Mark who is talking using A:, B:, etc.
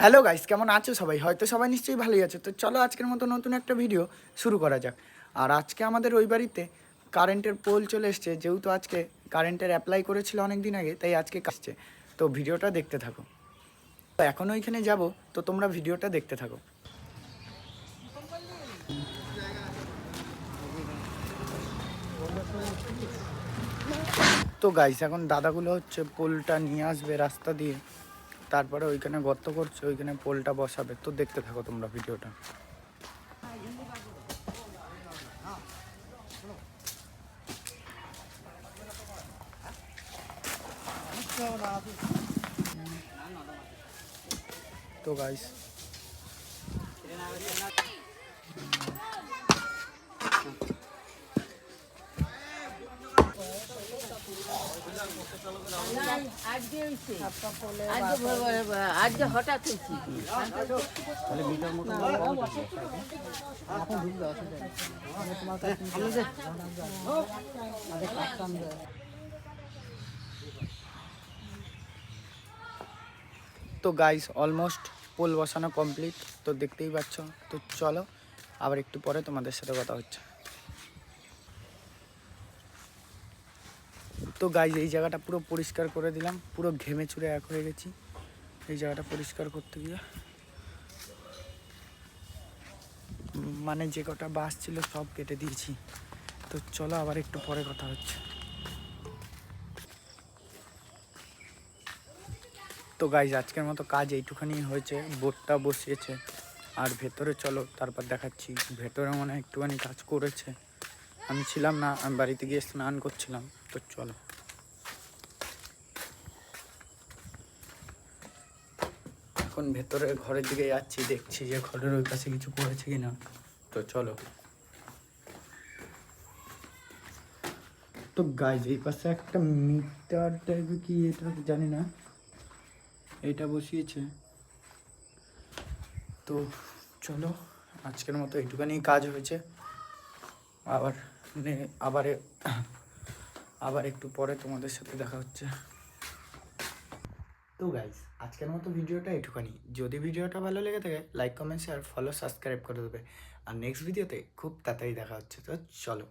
A: Hello guys, কেমন আছো সবাই? হয়তো সবাই নিশ্চয়ই ভালোই আছো। তো চলো আজকের মতো নতুন একটা ভিডিও শুরু করা যাক। আর আজকে আমাদের ওই বাড়িতে কারেন্টের পোল চলে এসছে, যেহেতু আজকে কারেন্টের অ্যাপ্লাই করেছিল অনেক দিন আগে, তাই আজকে আসছে। তো ভিডিওটা দেখতে থাকো। তো এখন ওইখানে যাব, তো তোমরা ভিডিওটা দেখতে থাকো। তো গাইস, এখন দাদাগুলো হচ্ছে পোলটা নিয়ে আসবে রাস্তা দিয়ে, তারপরে ওইখানে গর্ত করছে, ওইখানে পোলটা বসাবে। তো দেখতে থাকো তোমরা ভিডিওটা। তো গাইস,
B: আজকে হঠাৎ হয়েছি
A: তো গাইস, অলমোস্ট পোল বসানো কমপ্লিট, তো দেখতেই পাচ্ছ। তো চলো আবার একটু পরে তোমাদের সাথে কথা হচ্ছে। তো গাইস, এই জায়গাটা পুরো পরিষ্কার করে দিলাম, পুরো ঘেমে চুরে এক হয়ে গেছি এই জায়গাটা পরিষ্কার করতে গিয়ে। মানে যে কটা বাস ছিল সব কেটে দিয়েছি। তো চলো আবার একটু পরে কথা হচ্ছে। তো গাইস, আজকের মতো কাজ এইটুখানি হয়েছে। বোর্ডটা বসিয়েছে, আর ভেতরে চলো তারপর দেখাচ্ছি। ভেতরে মনে হয় একটুখানি কাজ করেছে, আমি ছিলাম না, আমি বাড়িতে গিয়ে স্নান করছিলাম। তো চলো এখন ভেতরে ঘরের দিকে যাচ্ছি, দেখছি যে ঘরের ওই পাশে কিছু করেছে কিনা। তো চলো। তো গাইজ, এই পাশে একটা মিটার টাইপের কি এটা জানি না, এটা বসিয়েছে। তো চলো, আজকের মতো এইটুখানি কাজ হয়েছে। আবার আবার আবার একটু পরে তোমাদের সাথে দেখা হচ্ছে। তো গাইজ, আজকের মতো ভিডিওটা এইটুখানি। যদি ভিডিওটা ভালো লেগে থাকে, like comment share follow subscribe করে দেবে। আর নেক্সট ভিডিওতে খুব তাড়াতাড়ি দেখা হচ্ছে। তো চলো।